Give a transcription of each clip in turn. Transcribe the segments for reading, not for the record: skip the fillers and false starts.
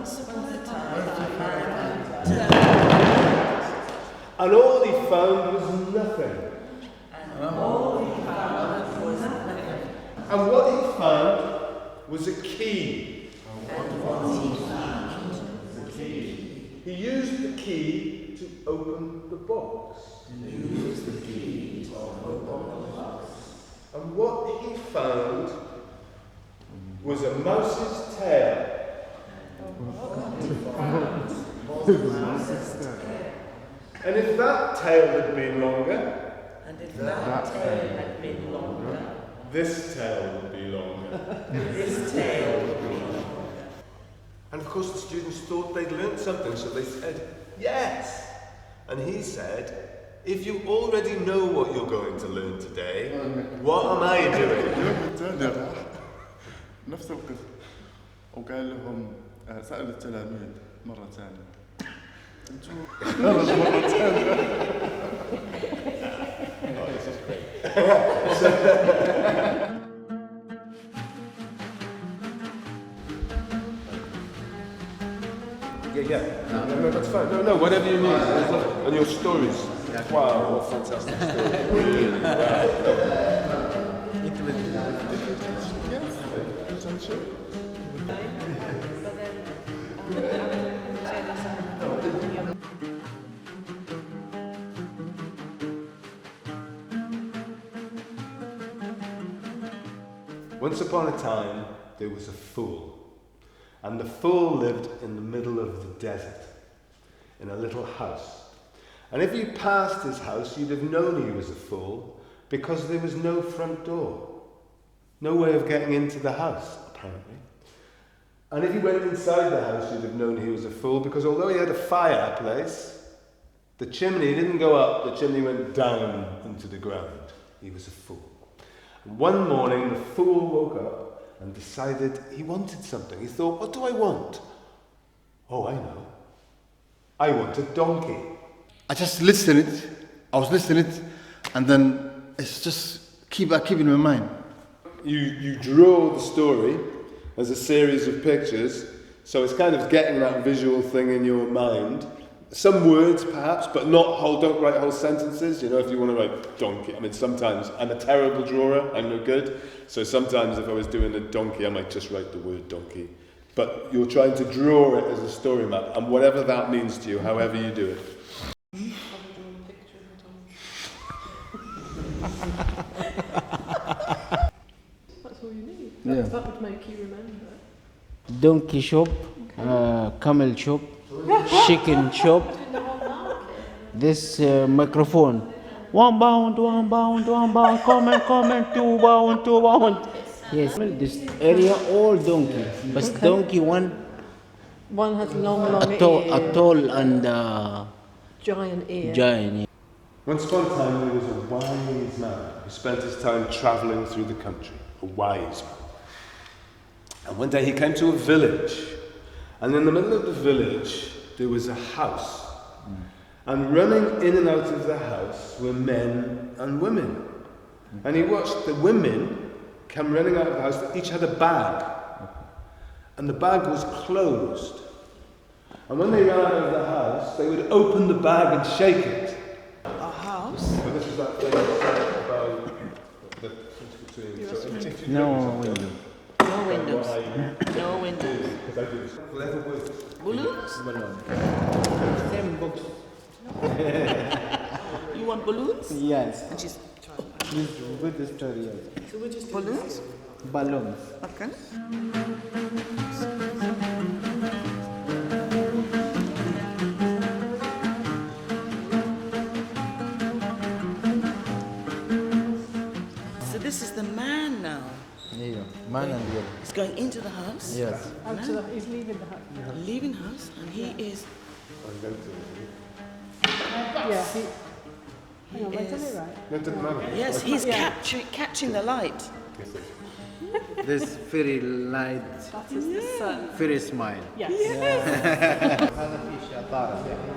Once upon a time, and all he found was nothing. And what he found was a key. He used the key to open the box. And what he found was a mouse's tail. And if that tail had been longer, this tail would be longer. And of course the students thought they'd learned something, so they said, yes. And he said, if you already know what you're going to learn today, what am I doing? نفس القصة وقال لهم سأل التلاميذ مرة ثانية مرة ثانية Yeah. No, that's fine. No, whatever you need. And your stories. Wow, what fantastic story. Really, wow. Once upon a time, there was a fool. And the fool lived in the middle of the desert, in a little house. And if you passed his house, you'd have known he was a fool, because there was no front door. No way of getting into the house, apparently. And if you went inside the house, you'd have known he was a fool, because although he had a fireplace, the chimney didn't go up, the chimney went down into the ground. He was a fool. And one morning, the fool woke up and decided he wanted something. He thought, what do I want? Oh, I know. I want a donkey. I just listened. I was listening, and then it's just keep in my mind. You draw the story as a series of pictures, so it's kind of getting that visual thing in your mind. Some words, perhaps, but don't write whole sentences. You know, if you want to write donkey. I mean, sometimes I'm a terrible drawer. I'm no good. So sometimes if I was doing a donkey, I might just write the word donkey. But you're trying to draw it as a story map, and whatever that means to you, however you do it. That's all you need. Yeah. That would make you remember. Donkey shop, camel shop, chicken shop. This microphone. 1 pound, 1 pound, 1 pound, comment, 2 pound, 2 pound. Yes, this area all donkey. But donkey one has long ears. tall and Giant ear. giant. Once upon a time, there was a wise man who spent his time travelling through the country. A wise man. And one day he came to a village. And in the middle of the village, there was a house. And running in and out of the house were men and women. And he watched the women come running out of the house. Each had a bag. And the bag was closed. And when they ran out of the house, they would open the bag and shake it. a house. So this is that thing about the difference between... No window. No windows. No windows. Because I do clever words. Balloons? Same books. You want balloons? Yes. And she's This good story. Yes. so we're just balloons? Balloons. Okay. So this is the man now. Yeah. Man and girl. He's going into the house. Yes. He's leaving the house. Leaving house, and he is. Yeah. Hang on, He have I done is- it right? No, it doesn't matter. Yes, he's Yeah. catching the light. This very light, That is the sun. very smile. Yes. هذا في اشياء طارت يعني.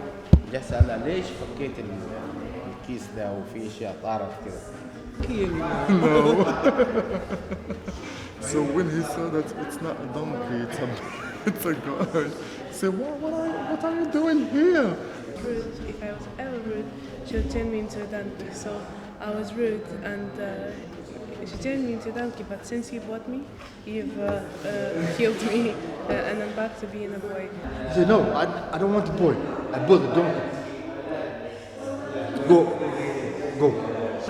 جا سألها ليش فكيت الكيس ده وفي اشياء طارت كده. So when he saw that it's not a donkey, it's a It's a girl. Say, what are you doing here? Rude. If I was ever rude, she would turn me into a donkey. So I was rude, and she turned me into a donkey. But since you bought me, you've healed me, and I'm back to being a boy. I said, no, I don't want a boy. I bought a donkey. Go. Boys?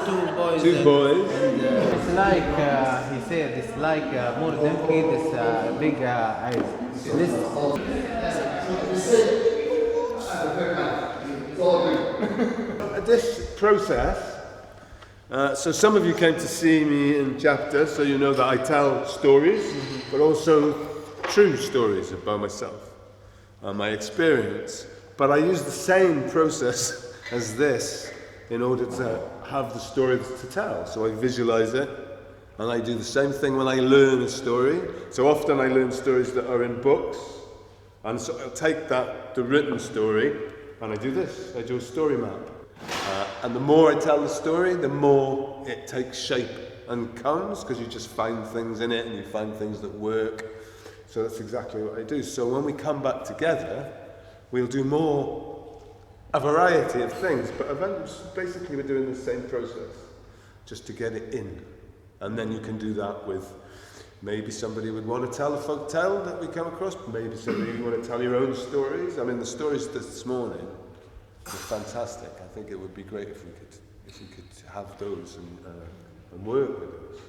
Two boys. Two boys. It's like, he said, it's like more donkey, this big eyes. This process, so some of you came to see me in chapter, so you know that I tell stories, but also true stories about myself, my experience. But I use the same process as this in order to have the story to tell. So I visualize it, and I do the same thing when I learn a story. So often I learn stories that are in books, and so I'll take the written story, and I do this. I do a story map. And the more I tell the story, the more it takes shape and comes, because you just find things in it, and you find things that work. So that's exactly what I do. So when we come back together, we'll do a variety of things, but basically we're doing the same process, just to get it in. And then you can do that with, maybe somebody would want to tell a folk tale that we come across, maybe somebody would want to tell your own stories. I mean, the stories this morning were fantastic. I think it would be great if we could have those and work with those.